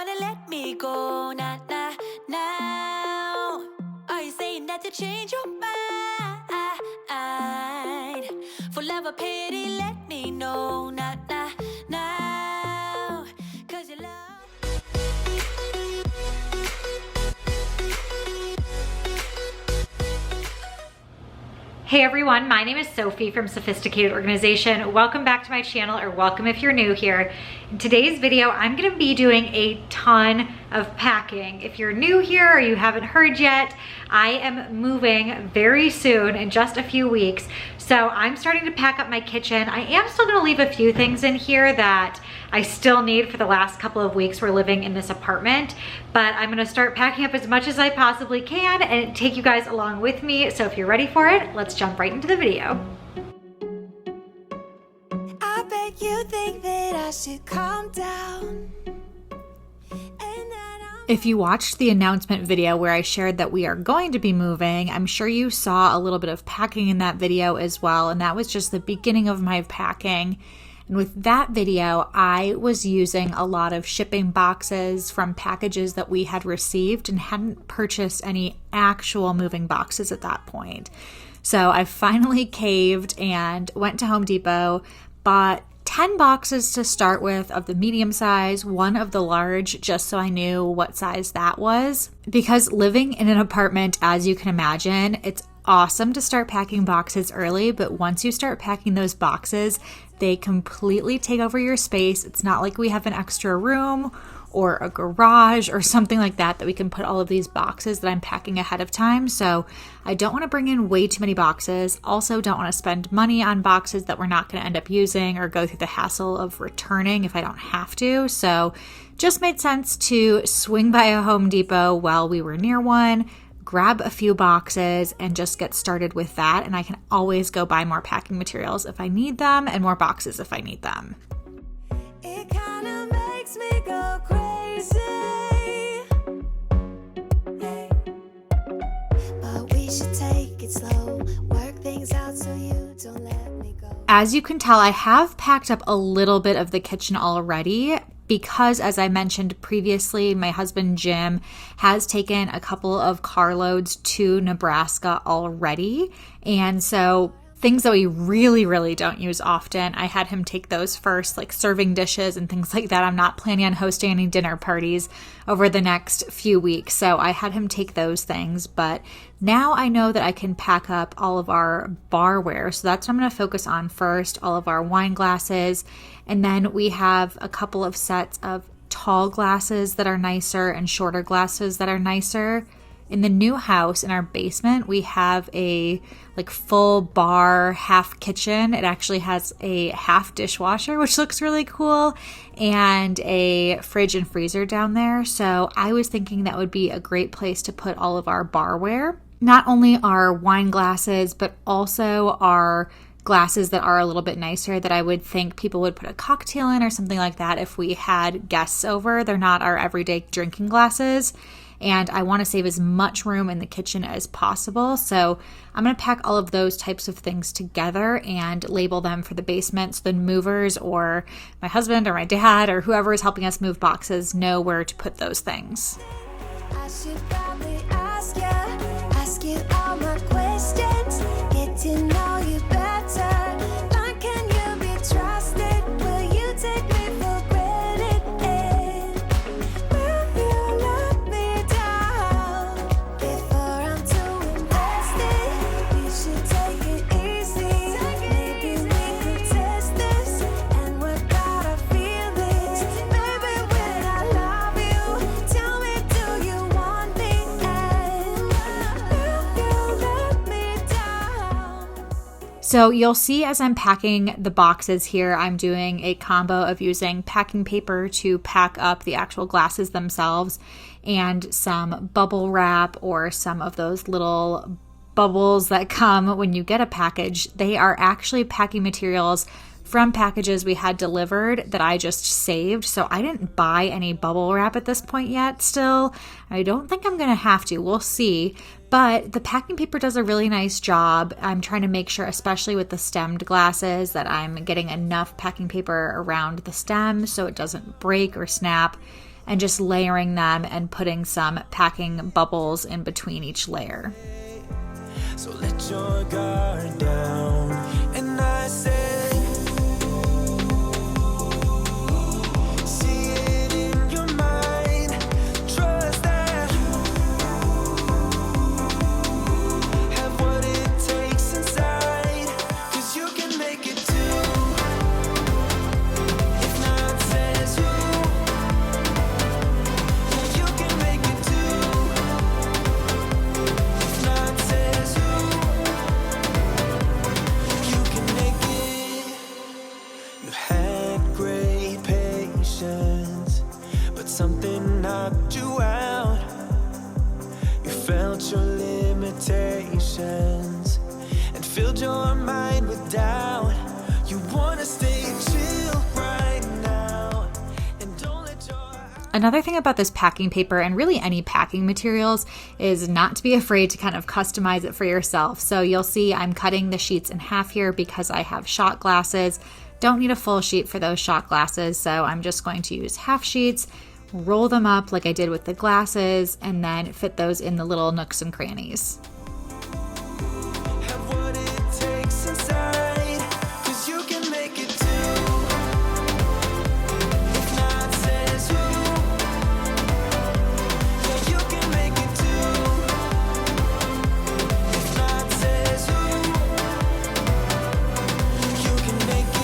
wanna let me go, nah, nah, now. Are you saying that to change your mind? For love or pity, let me know, nah, nah, now. 'Cause your love. Hey everyone, my name is Sophie from Sophisticated Organization. Welcome back to my channel, or welcome if you're new here. In today's video, I'm gonna be doing a ton of packing. If you're new here or you haven't heard yet, I am moving very soon in just a few weeks. So I'm starting to pack up my kitchen. I am still gonna leave a few things in here that I still need for the last couple of weeks we're living in this apartment, but I'm gonna start packing up as much as I possibly can and take you guys along with me. So if you're ready for it, let's jump right into the video. I bet you think that I should calm down. If you watched the announcement video where I shared that we are going to be moving, I'm sure you saw a little bit of packing in that video as well, and that was just the beginning of my packing. And with that video, I was using a lot of shipping boxes from packages that we had received and hadn't purchased any actual moving boxes at that point. So I finally caved and went to Home Depot, bought 10 boxes to start with of the medium size, one of the large, just so I knew what size that was. Because living in an apartment, as you can imagine, it's awesome to start packing boxes early, but once you start packing those boxes, they completely take over your space. It's not like we have an extra room or a garage or something like that we can put all of these boxes that I'm packing ahead of time. So I don't want to bring in way too many boxes. Also don't want to spend money on boxes that we're not going to end up using or go through the hassle of returning if I don't have to. So just made sense to swing by a Home Depot while we were near one, grab a few boxes and just get started with that. And I can always go buy more packing materials if I need them and more boxes if I need them. It kind of makes me go crazy. Hey. But we should take it slow, work things out so you don't let me go. As you can tell, I have packed up a little bit of the kitchen already because, as I mentioned previously, my husband Jim has taken a couple of carloads to Nebraska already. And so things that we really don't use often, I had him take those first, like serving dishes and things like that. I'm not planning on hosting any dinner parties over the next few weeks, so I had him take those things. But now I know that I can pack up all of our barware, so that's what I'm going to focus on first, all of our wine glasses. And then we have a couple of sets of tall glasses that are nicer and shorter glasses that are nicer. In the new house, in our basement, we have a full bar, half kitchen. It actually has a half dishwasher, which looks really cool, and a fridge and freezer down there. So I was thinking that would be a great place to put all of our barware. Not only our wine glasses, but also our glasses that are a little bit nicer that I would think people would put a cocktail in or something like that if we had guests over. They're not our everyday drinking glasses. And I want to save as much room in the kitchen as possible. So I'm going to pack all of those types of things together and label them for the basement so the movers or my husband or my dad or whoever is helping us move boxes know where to put those things. I should probably ask you all my questions, get to know you better. Like, can you be trusted? Will you take me for granted? Will you let me down before I'm too invested? You should take it easy. Maybe we could test this and work out our feelings. Maybe when I love you, tell me, do you want me? And will you let me down? So you'll see as I'm packing the boxes here, I'm doing a combo of using packing paper to pack up the actual glasses themselves and some bubble wrap or some of those little bubbles that come when you get a package. They are actually packing materials from packages we had delivered that I just saved. So I didn't buy any bubble wrap at this point yet still. I don't think I'm going to have to. We'll see. But the packing paper does a really nice job. I'm trying to make sure, especially with the stemmed glasses, that I'm getting enough packing paper around the stem so it doesn't break or snap. and just layering them and putting some packing bubbles in between each layer. So let your guard down, and I say, see it in your mind, trust that have what it takes inside, 'cause you can make it too. If not says who, yeah, you can make it too. If not says who, you can make it. You had great patience, but something knocked you out. You felt your limitations and filled your mind with doubt. You wanna stay chill right now, and don't let your Another thing about this packing paper and really any packing materials is not to be afraid to kind of customize it for yourself. So you'll see I'm cutting the sheets in half here because I have shot glasses. Don't need a full sheet for those shot glasses, so I'm just going to use half sheets, roll them up like I did with the glasses, and then fit those in the little nooks and crannies. have what it takes inside, 'cause you can make it too. If not says who, yeah, you can make it too. If not says who, you can make it.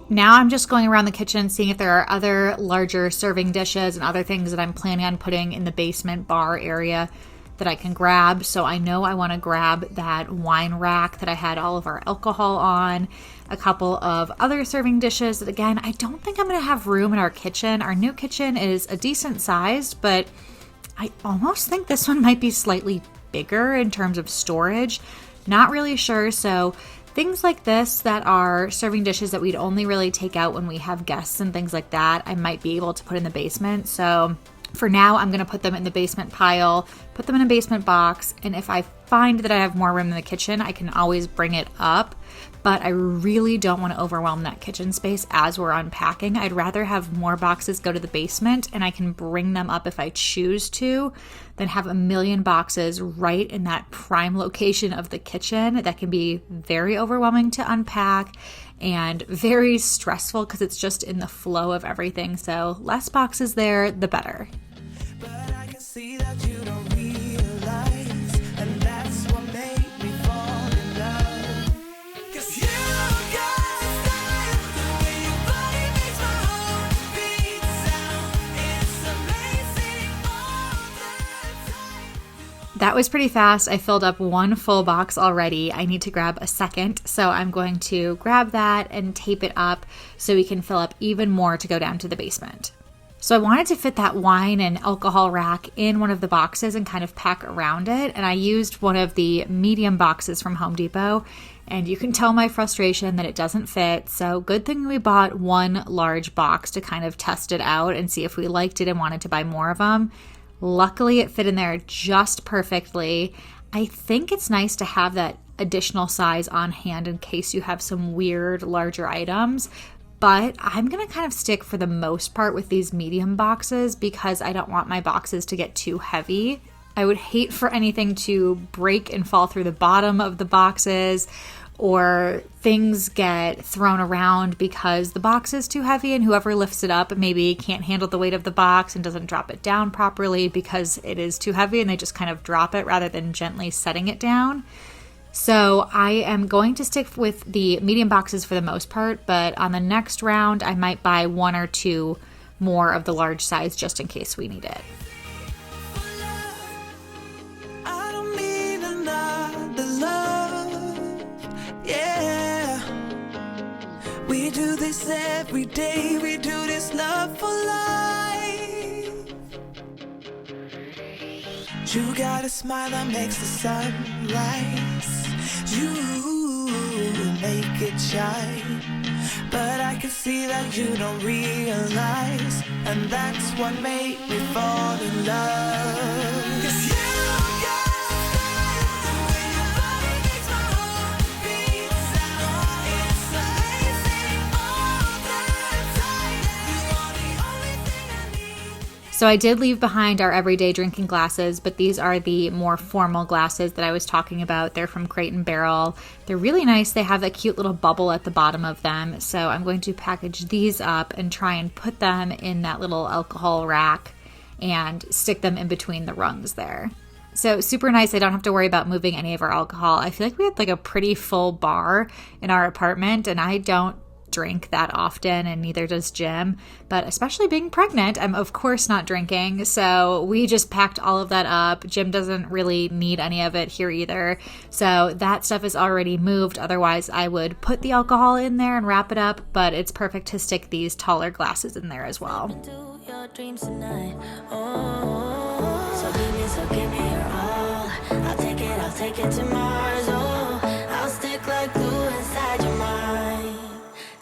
Now I'm just going around the kitchen seeing if there are other larger serving dishes and other things that I'm planning on putting in the basement bar area that I can grab. So I know I want to grab that wine rack that I had all of our alcohol on, a couple of other serving dishes that, again, I don't think I'm going to have room in our kitchen. Our new kitchen is a decent sized, but I almost think this one might be slightly bigger in terms of storage. Not really sure. So things like this that are serving dishes that we'd only really take out when we have guests and things like that, I might be able to put in the basement. So for now, I'm going to put them in the basement pile, put them in a basement box, and if I find that I have more room in the kitchen, I can always bring it up. But I really don't want to overwhelm that kitchen space as we're unpacking. I'd rather have more boxes go to the basement and I can bring them up if I choose to, than have a million boxes right in that prime location of the kitchen. That can be very overwhelming to unpack and very stressful because it's just in the flow of everything. So less boxes there, the better. But I can see that you don't realize, and that's what made me fall in love. 'Cause you got style, the way your body makes my heart beat sound. It's amazing all the time. That was pretty fast. I filled up one full box already. I need to grab a second, so I'm going to grab that and tape it up so we can fill up even more to go down to the basement. So I wanted to fit that wine and alcohol rack in one of the boxes and kind of pack around it. And I used one of the medium boxes from Home Depot. And you can tell my frustration that it doesn't fit. So good thing we bought one large box to kind of test it out and see if we liked it and wanted to buy more of them. Luckily, it fit in there just perfectly. I think it's nice to have that additional size on hand in case you have some weird larger items. But I'm going to kind of stick for the most part with these medium boxes because I don't want my boxes to get too heavy. I would hate for anything to break and fall through the bottom of the boxes, or things get thrown around because the box is too heavy and whoever lifts it up maybe can't handle the weight of the box and doesn't drop it down properly because it is too heavy and they just kind of drop it rather than gently setting it down. So I am going to stick with the medium boxes for the most part, but on the next round, I might buy one or two more of the large size just in case we need it. I don't need another love, yeah. We do this every day, we do this love for life. You got a smile that makes the sun rise. You make it shine. But I can see that you don't realize, and that's what made me fall in love. 'Cause you got style, the So I did leave behind our everyday drinking glasses, but these are the more formal glasses that I was talking about. They're from Crate and Barrel. They're really nice. They have a cute little bubble at the bottom of them. So I'm going to package these up and try and put them in that little alcohol rack and stick them in between the rungs there. So super nice. I don't have to worry about moving any of our alcohol. I feel like we had like a pretty full bar in our apartment, and I don't drink that often, and neither does Jim, but especially being pregnant, I'm of course not drinking, so we just packed all of that up. Jim doesn't really need any of it here either, so that stuff is already moved. Otherwise I would put the alcohol in there and wrap it up, but it's perfect to stick these taller glasses in there as well. So give me your all. I'll take it to Mars. Oh, I'll stick like glue inside your mind.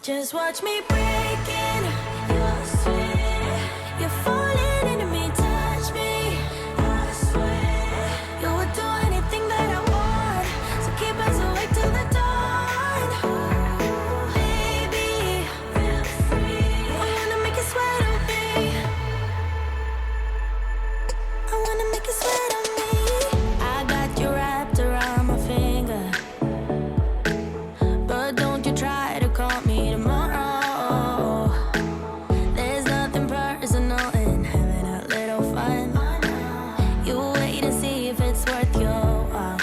Just watch me breaking your sweat. You're falling into me, touch me. I swear you would do anything that I want. So keep us awake till the dawn. Ooh, baby, feel free. I wanna make you sweat on me. I wanna make you sweat on me. I got you wrapped around my finger, but don't you try to call me tomorrow. There's nothing personal in having a little fun. You wait and see if it's worth your while.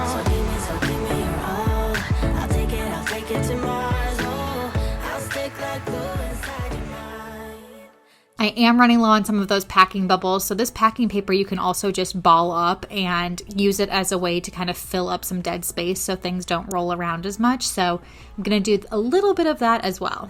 So give me your all. I'll take it to Mars. Oh, I'll stick like glue inside your mind. I am running low on some of those packing bubbles, so this packing paper you can also just ball up and use it as a way to kind of fill up some dead space so things don't roll around as much. So I'm going to do a little bit of that as well.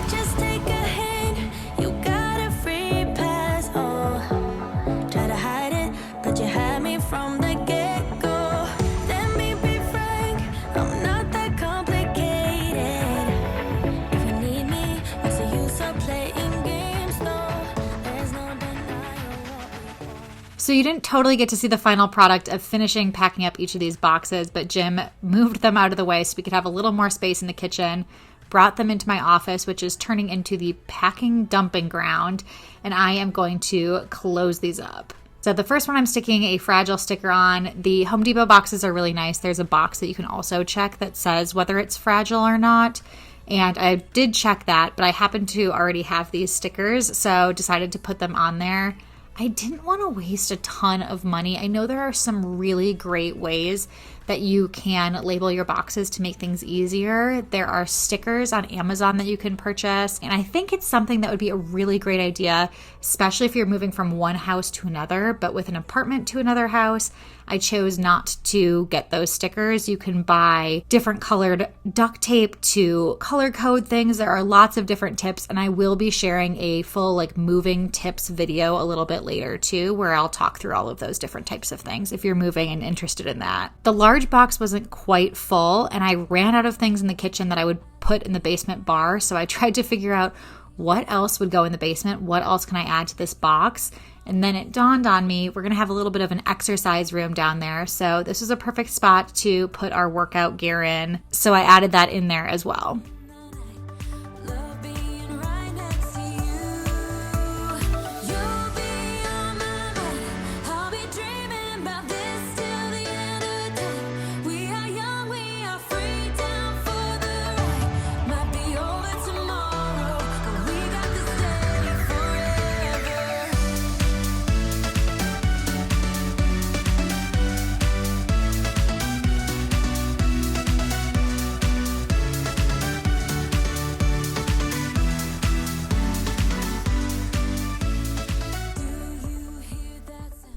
Just take a hint, you got a free pass. Oh, try to hide it, but you had me from the get-go. Let me be frank, I'm not that complicated. If you need me, what's the use of playing games though? There's no denying what we want. So you didn't totally get to see the final product of finishing packing up each of these boxes, but Jim moved them out of the way so we could have a little more space in the kitchen, brought them into my office, which is turning into the packing dumping ground, and I am going to close these up. So the first one I'm sticking a fragile sticker on. The Home Depot boxes are really nice. There's a box that you can also check that says whether it's fragile or not. And I did check that, but I happen to already have these stickers, so decided to put them on there. I didn't want to waste a ton of money. I know there are some really great ways that you can label your boxes to make things easier. There are stickers on Amazon that you can purchase, and I think it's something that would be a really great idea, especially if you're moving from one house to another. But with an apartment to another house, I chose not to get those stickers. You can buy different colored duct tape to color code things. There are lots of different tips, and I will be sharing a full moving tips video a little bit later too, where I'll talk through all of those different types of things if you're moving and interested in that. The large box wasn't quite full, and I ran out of things in the kitchen that I would put in the basement bar, so I tried to figure out what else would go in the basement, what else can I add to this box. And then it dawned on me, we're going to have a little bit of an exercise room down there. So this was a perfect spot to put our workout gear in. So I added that in there as well. Love being right next to you. You'll be on my mind. I'll be dreaming about this till the end of time. We are young, we are free, down for the ride. Might be over tomorrow, but we got this day forever.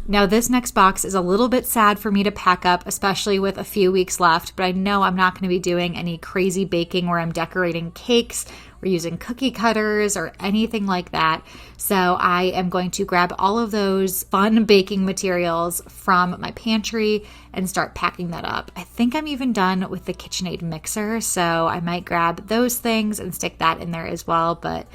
Now, this next box is a little bit sad for me to pack up, especially with a few weeks left, but I know I'm not going to be doing any crazy baking where I'm decorating cakes or using cookie cutters or anything like that. So I am going to grab all of those fun baking materials from my pantry and start packing that up. I think I'm even done with the KitchenAid mixer, so I might grab those things and stick that in there as well, but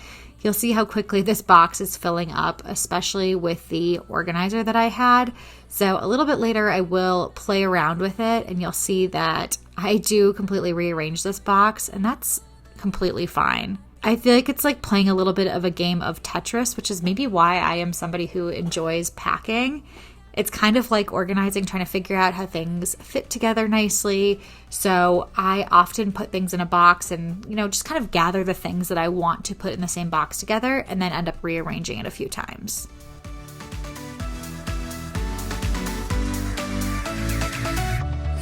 you'll see how quickly this box is filling up, especially with the organizer that I had. So a little bit later, I will play around with it and you'll see that I do completely rearrange this box, and that's completely fine. I feel like it's like playing a little bit of a game of Tetris, which is maybe why I am somebody who enjoys packing. It's kind of like organizing, trying to figure out how things fit together nicely. So I often put things in a box and, just kind of gather the things that I want to put in the same box together and then end up rearranging it a few times.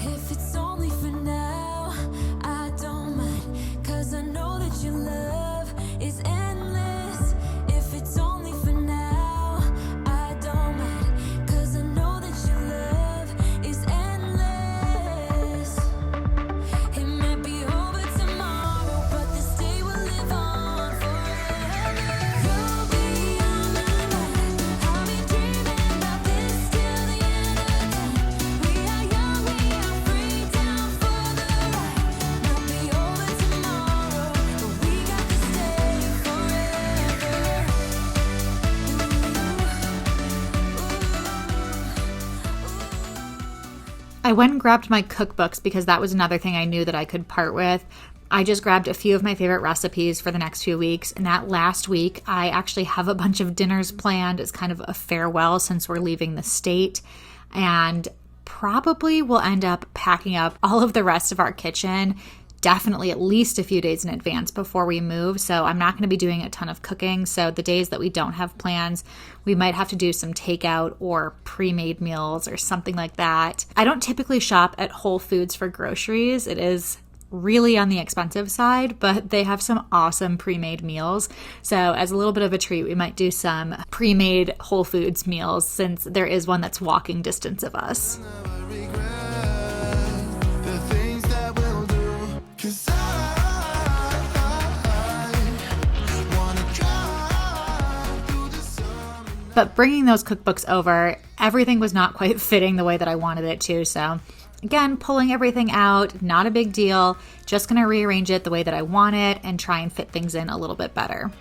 If it's only for now, I don't mind, 'cause I know that your love is endless. If it's only for now, I don't mind, 'cause I know that your love is endless. It might be over tomorrow, but this day will live on forever. You'll be on my mind. I'll be dreaming about this till the end of time. We are young, we are free, down for the ride. Might be over tomorrow, but we got to stay forever. I went and grabbed my cookbooks because that was another thing I knew that I could part with. I just grabbed a few of my favorite recipes for the next few weeks, and that last week I actually have a bunch of dinners planned as kind of a farewell since we're leaving the state, and probably will end up packing up all of the rest of our kitchen definitely at least a few days in advance before we move. So I'm not going to be doing a ton of cooking. So the days that we don't have plans, we might have to do some takeout or pre-made meals or something like that. I don't typically shop at Whole Foods for groceries. It is really on the expensive side, but they have some awesome pre-made meals. So as a little bit of a treat, we might do some pre-made Whole Foods meals since there is one that's walking distance of us. But bringing those cookbooks over, everything was not quite fitting the way that I wanted it to. So again, pulling everything out, not a big deal. Just going to rearrange it the way that I want it and try and fit things in a little bit better.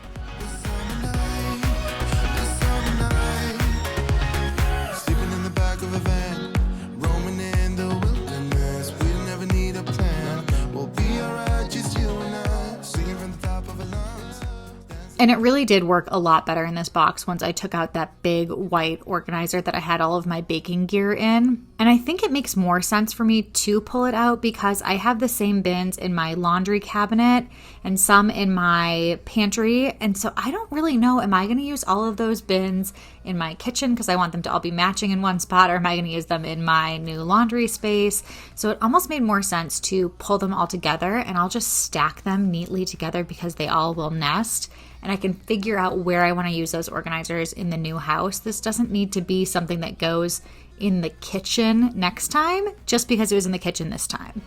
And it really did work a lot better in this box once I took out that big white organizer that I had all of my baking gear in. And I think it makes more sense for me to pull it out because I have the same bins in my laundry cabinet and some in my pantry. And so I don't really know, am I going to use all of those bins in my kitchen because I want them to all be matching in one spot, or am I going to use them in my new laundry space? So it almost made more sense to pull them all together, and I'll just stack them neatly together because they all will nest. And I can figure out where I want to use those organizers in the new house. This doesn't need to be something that goes in the kitchen next time, just because it was in the kitchen this time.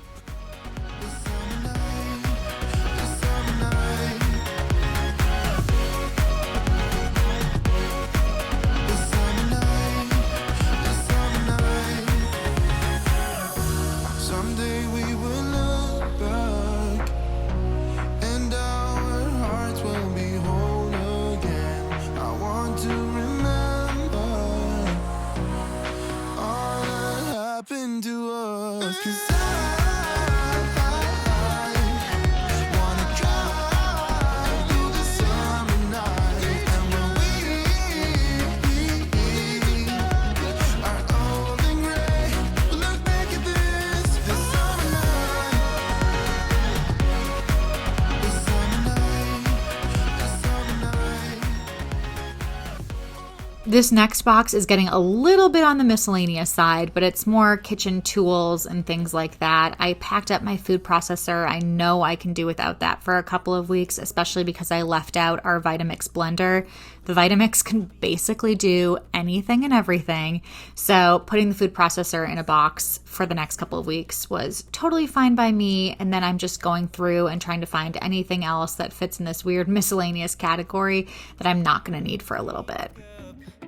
To us, 'cause This next box is getting a little bit on the miscellaneous side, but it's more kitchen tools and things like that. I packed up my food processor. I know I can do without that for a couple of weeks, especially because I left out our Vitamix blender. The Vitamix can basically do anything and everything. So putting the food processor in a box for the next couple of weeks was totally fine by me. And then I'm just going through and trying to find anything else that fits in this weird miscellaneous category that I'm not going to need for a little bit.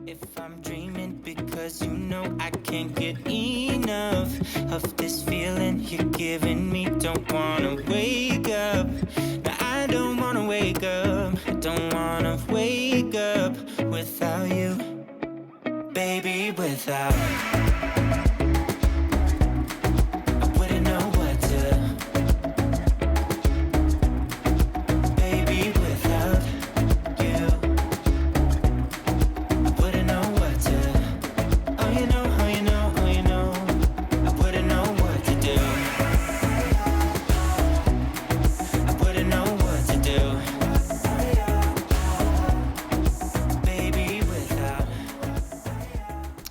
If I'm dreaming, because you know I can't get enough of this feeling you're giving me. Don't wanna wake up. No, I don't wanna wake up. I don't wanna wake up without you, baby, without. I wouldn't know what to. Baby, without you.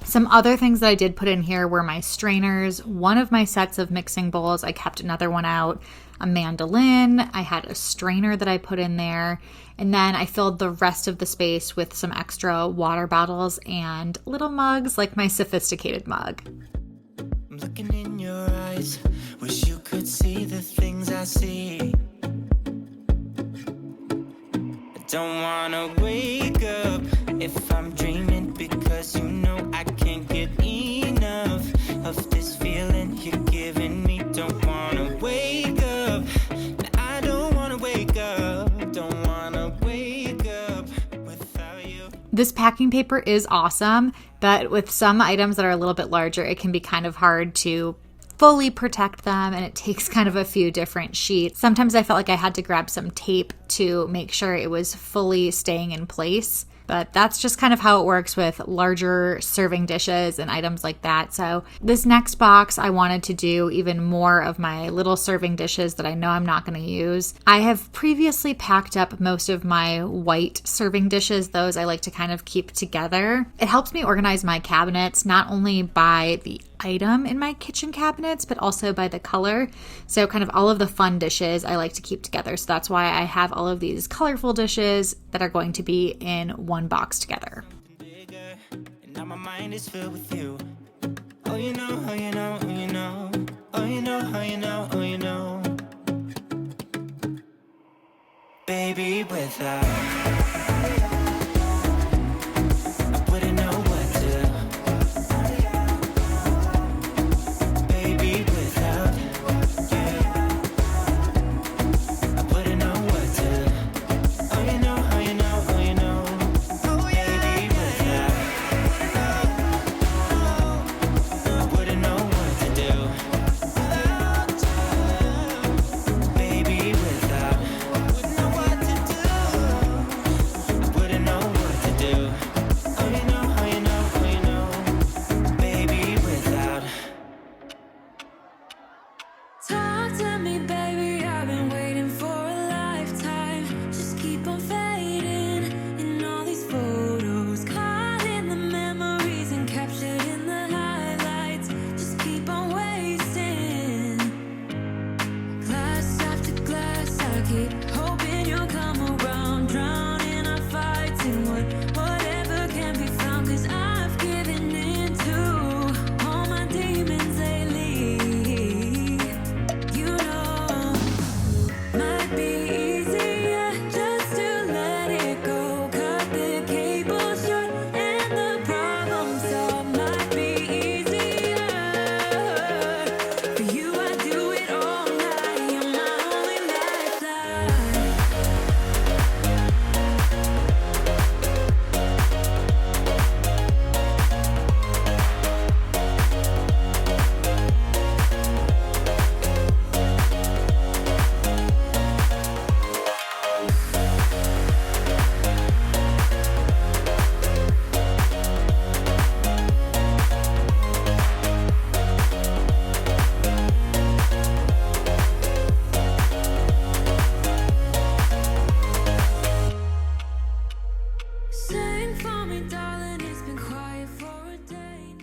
Some other things that I did put in here were my strainers, one of my sets of mixing bowls. I kept another one out, a mandolin. I had a strainer that I put in there. And then I filled the rest of the space with some extra water bottles and little mugs like my sophisticated mug. I'm looking in your eyes. Wish you could see the things I see. I don't wanna wake up if I'm dreaming, because you know I can't get enough of this feeling you're giving me. Don't wanna wake up. I don't wanna wake up. Don't wanna wake up without you. This packing paper is awesome, but with some items that are a little bit larger, it can be kind of hard to fully protect them, and it takes kind of a few different sheets. Sometimes I felt like I had to grab some tape to make sure it was fully staying in place. But that's just kind of how it works with larger serving dishes and items like that. So this next box, I wanted to do even more of my little serving dishes that I know I'm not going to use. I have previously packed up most of my white serving dishes. Those I like to kind of keep together. It helps me organize my cabinets, not only by the item in my kitchen cabinets, but also by the color. So kind of all of the fun dishes I like to keep together. So that's why I have all of these colorful dishes that are going to be in one box together. And now my mind is filled with you. Oh, you know, oh, you know, oh, you know. Oh, you know, oh, you know, oh, you know. Baby, without I wouldn't know what to. Baby, without you I wouldn't know what to. Oh, you know, oh, you know, oh, you know. Baby, without I wouldn't know what to do. Baby, without I wouldn't know what to do.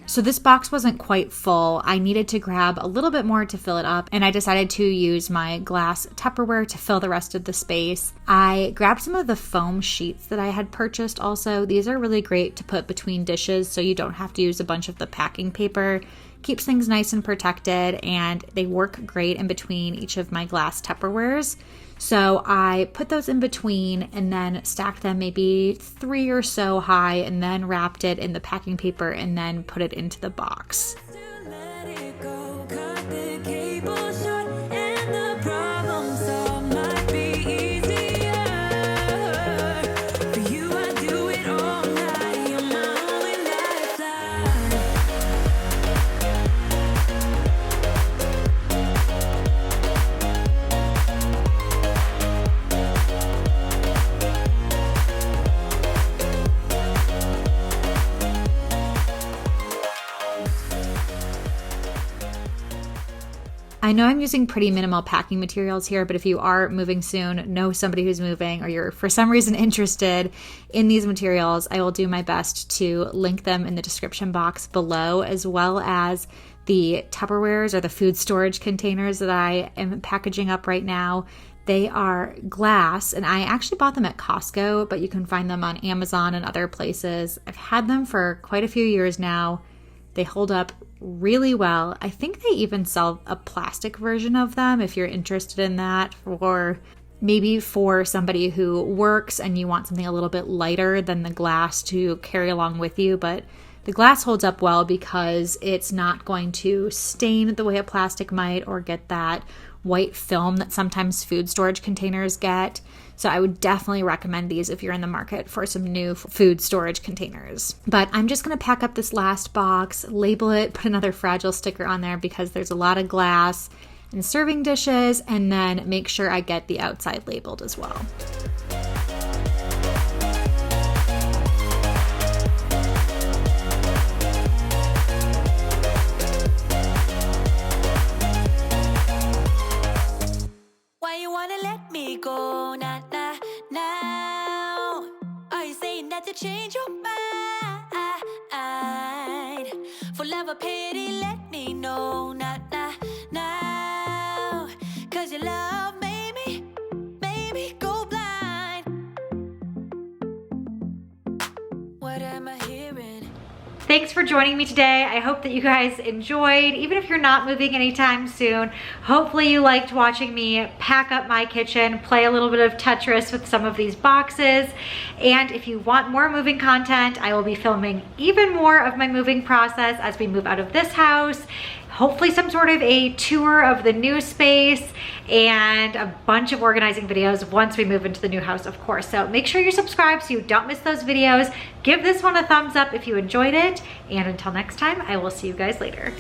So this box wasn't quite full. I needed to grab a little bit more to fill it up, and I decided to use my glass Tupperware to fill the rest of the space. I grabbed some of the foam sheets that I had purchased also. These are really great to put between dishes so you don't have to use a bunch of the packing paper. Keeps things nice and protected, and they work great in between each of my glass Tupperwares. So I put those in between and then stacked them maybe 3 or so high, and then wrapped it in the packing paper and then put it into the box. Let it go, cut the cable short, and the problem solved might be easier. For you, I do it all night. You're my only lifeline. I know I'm using pretty minimal packing materials here, but if you are moving soon, know somebody who's moving, or you're for some reason interested in these materials, I will do my best to link them in the description box below, as well as the Tupperwares or the food storage containers that I am packaging up right now. They are glass, and I actually bought them at Costco, but you can find them on Amazon and other places. I've had them for quite a few years now. They hold up really well. I think they even sell a plastic version of them if you're interested in that, or maybe for somebody who works and you want something a little bit lighter than the glass to carry along with you. But the glass holds up well because it's not going to stain the way a plastic might, or get that white film that sometimes food storage containers get. So I would definitely recommend these if you're in the market for some new food storage containers. But I'm just going to pack up this last box, label it, put another fragile sticker on there because there's a lot of glass and serving dishes, and then make sure I get the outside labeled as well. Why you wanna let me go? Nah, nah, now. Are you saying that to change your mind? For love or pity, let me know. Nah, nah, now. 'Cause your love made me go blind. What am I hearing? Thanks for joining me today. I hope that you guys enjoyed. Even if you're not moving anytime soon, hopefully you liked watching me pack up my kitchen, play a little bit of Tetris with some of these boxes. And if you want more moving content, I will be filming even more of my moving process as we move out of this house. Hopefully some sort of a tour of the new space, and a bunch of organizing videos once we move into the new house, of course. So make sure you're subscribed so you don't miss those videos. Give this one a thumbs up if you enjoyed it. And until next time, I will see you guys later.